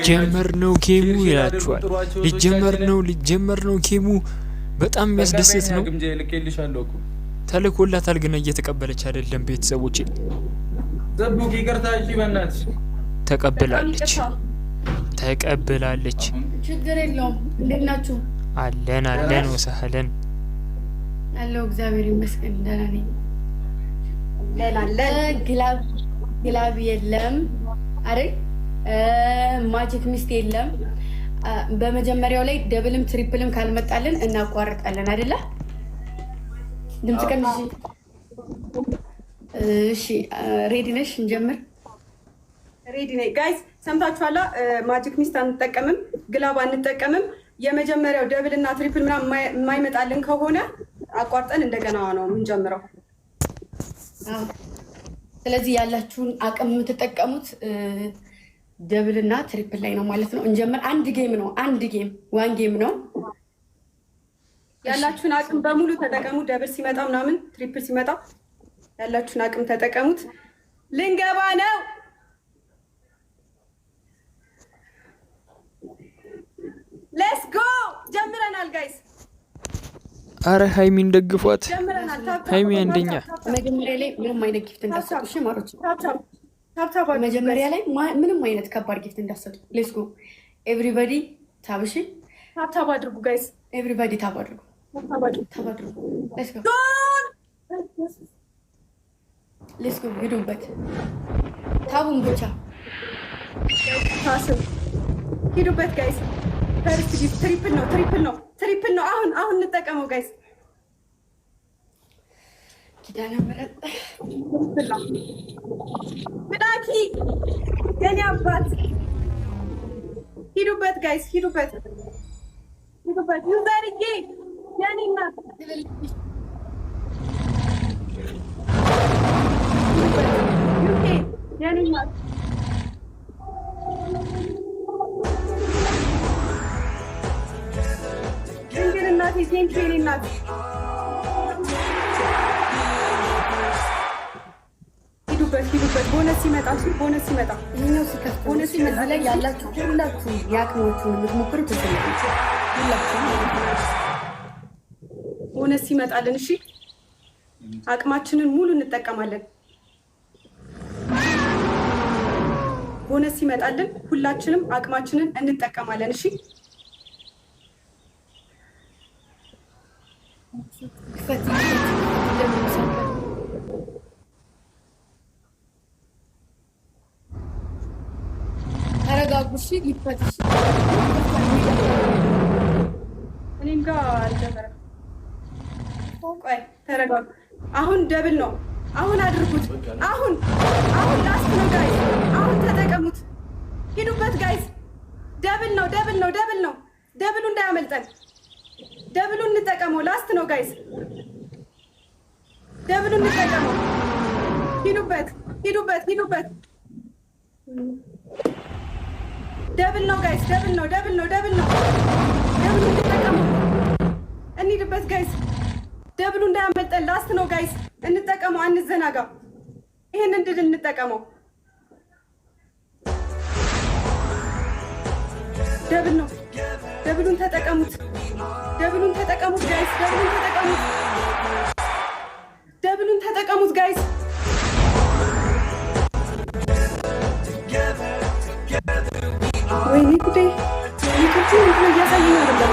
ጀመርነው ጌሙ ይላችኋል። ሊጀመር ነው ጌሙ በጣም የሚያስደስት ነው። ተልኮላታል ግን እየተቀበለች አይደለም። ቤተሰቦቼ ዘቡክ ይቅርታ እሺ በእናትሽ ተቀበላለች። ችግር የለውም። እንዴት ናችሁ? አለን ወሰህለን አለው። እግዚአብሔር ይመስገን ደህና ነኝ። ግላብ የለም አይደል? ማጂክ ሚስት የለም። በመጀመሪያው ላይ ደብልም ትሪፕልም ካልመጣልን እናቋርጣለን አይደለ? ድምጽ ቀንሽ። እሺ ሬዲ ነሽ? እንጀምር። ሬዲ ነኝ ጋይስ። ሰምታችኋላ። ማጂክ ሚስት አንጠቀምም፣ ግላብ አንጠቀምም። የመጀመሪያው ደብል እና ትሪፕል ምናምን የማይመጣልን ከሆነ አቋርጠን እንደገና ነው የምንጀምረው። ስለዚህ ያላችሁን አቅም የምትጠቀሙት ደብል እና ትሪፕል ላይ ነው ማለት ነው። እንጀምር። አንድ ጌም ነው። ዋን ጌም ነው። ያላችሁን አቅም በሙሉ ተጠቀሙ። ደብል ሲመጣ ምናምን ትሪፕል ሲመጣ ያላችሁን አቅም ተጠቀሙት። ልንገባ ነው። ሌትስ ጎ። ጀምረናል ጋይስ። አረ ሃይሚን ደግፏት። ሃይሚ አንደኛ። መጀመሪያ ላይ ምንም አይነት ጊፍት እንዳትሰጡ እሺ ማሮች። መጀመሪያ ላይ ምንም አይነት ከባድ ጊፍት እንዳትሰጡ። ሌትስ ጎ ኤቭሪባዲ ታብሺ ታብ አድርጉ ጋይስ። ኤቭሪባዲ ታብ አድርጉ። ሌትስ ጎ ሂዱበት። ታቡን ብቻ ሂዱበት ጋይስ። ፈርስት ጊፍት ትሪፕል ነው። አሁን እንጠቀመው ጋይስ። ኪዳነ ምሕረት ብዳኪ የኔ አባት ሂዱበት ጋይስ። ሂዱበት ዩዘርዬ የኔ እናት ዩኬ የኔ እናት ድንግል እናቴ ቴንኪው የኔ እናት። ሂዱበት ቦነስ ሲመጣ ይሄኛው ሲከፍት ቦነስ ሲመጣ ላይ ያላችሁ ሁላችሁ ያቅማችሁን የምትሞክሩት ትችላላችሁ። ሁላችሁ ቦነስ ሲመጣልን እሺ አቅማችንን ሙሉ እንጠቀማለን። ቦነስ ሲመጣልን ሁላችንም አቅማችንን እንጠቀማለን። እሺ ተረጋጉሽ። ይፈትሽ እኔም ጋር አልጀመረም። ቆይ ተረጋጉ። አሁን ደብል ነው። አሁን አድርጉት። አሁን ላስት ነው ጋይስ። አሁን ተጠቀሙት። ሂዱበት ጋይስ። ደብል ነው። ደብሉ እንዳያመልጠን። ደብሉን እንጠቀመው። ላስት ነው ጋይስ። ደብሉን እንጠቀመው። ሂዱበት። ደብል ነው ጋይስ። ደብል ነው። ደብሉን እንጠቀመው። እንሂድበት ጋይስ። ደብሉ እንዳያመልጠን። ላስት ነው ጋይስ። እንጠቀመው። አንዘናጋ። ይሄንን ድል እንጠቀመው። ደብል ነው። ደብሉን ተጠቀሙት ጋይስ። ደብሉን ተጠቀሙት ጋይስ። ወይኔ ጉዴ! ሊቶቹ ምንድነው እያሳየኝ አይደለም።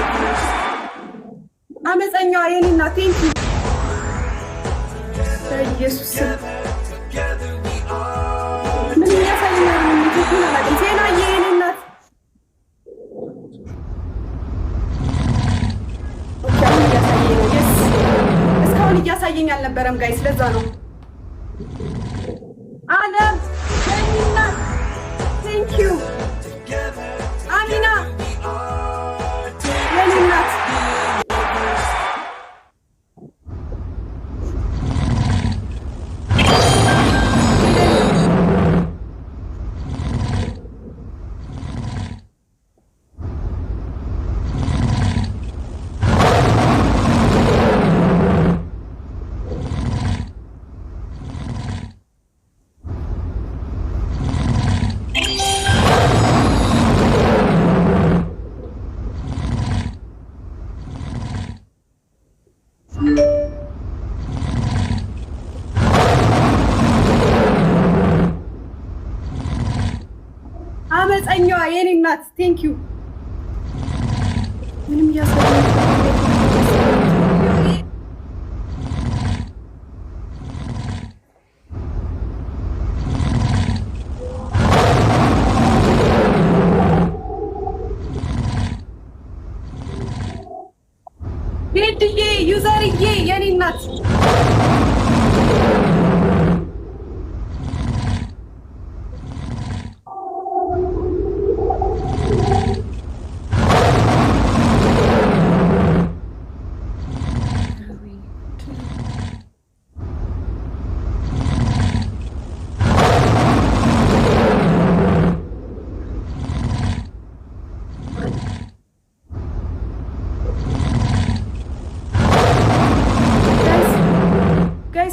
አመፀኛዋ የኔ እናት ቴንኪ በኢየሱስ ስም ምን እያሳየኝ አይደለም። ሊቶቹን አላውቅም። ዜናዬ የኔ እናት አሁን እያሳየኝ ነው። የስ እስካሁን እያሳየኝ አልነበረም ጋይስ። ለዛ ነው አለም የኔ እናት ቴንኪዩ አሚና የኔ እናት ደመኛዋ የኔ እናት ቴንክ ዩ ምንም እያሰበኝ ሄድዬ ዩዘርዬ የኔ እናት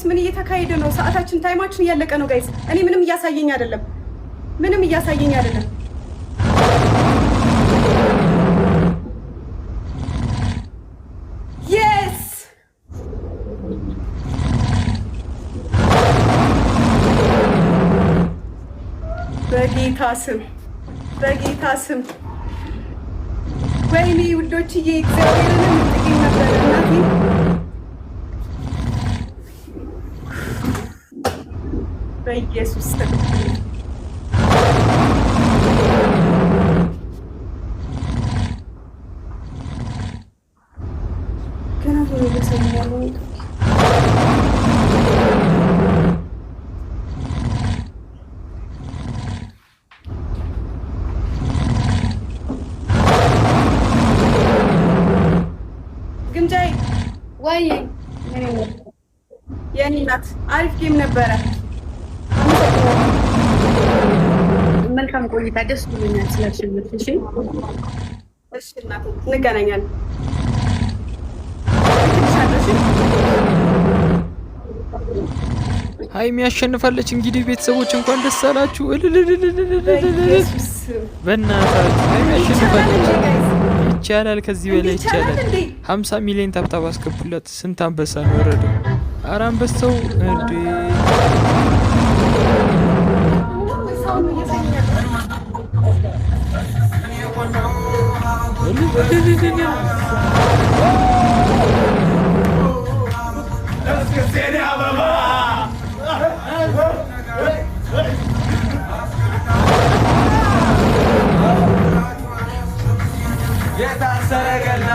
ምን እየተካሄደ ነው? ሰዓታችን ታይማችን እያለቀ ነው ጋይስ። እኔ ምንም እያሳየኝ አይደለም። የስ በጌታ ስም ወይኔ ውዶችዬ እግዚአብሔርን ጥቂት ነበር እናቴ በኢየሱስ ስም ገና ነው ለሰኛው ግንጃይ ወይ የኔ ናት አሪፍ ጌም ነበረ። መልካም ቆይታ። ደስ ብሎኛል ስላሸነፍሽ። እሺ እናቴ እንገናኛለን። ሀይሚ ያሸንፋለች። እንግዲህ ቤተሰቦች እንኳን ደስ አላችሁ። በእናታችሁ ሀይሚ ያሸንፋለች። ይቻላል፣ ከዚህ በላይ ይቻላል። 50 ሚሊዮን ታብታብ አስገቡላት። ስንት አንበሳ ነው ወረደው? ኧረ አንበሳው እንዴ! የታሰረ ገና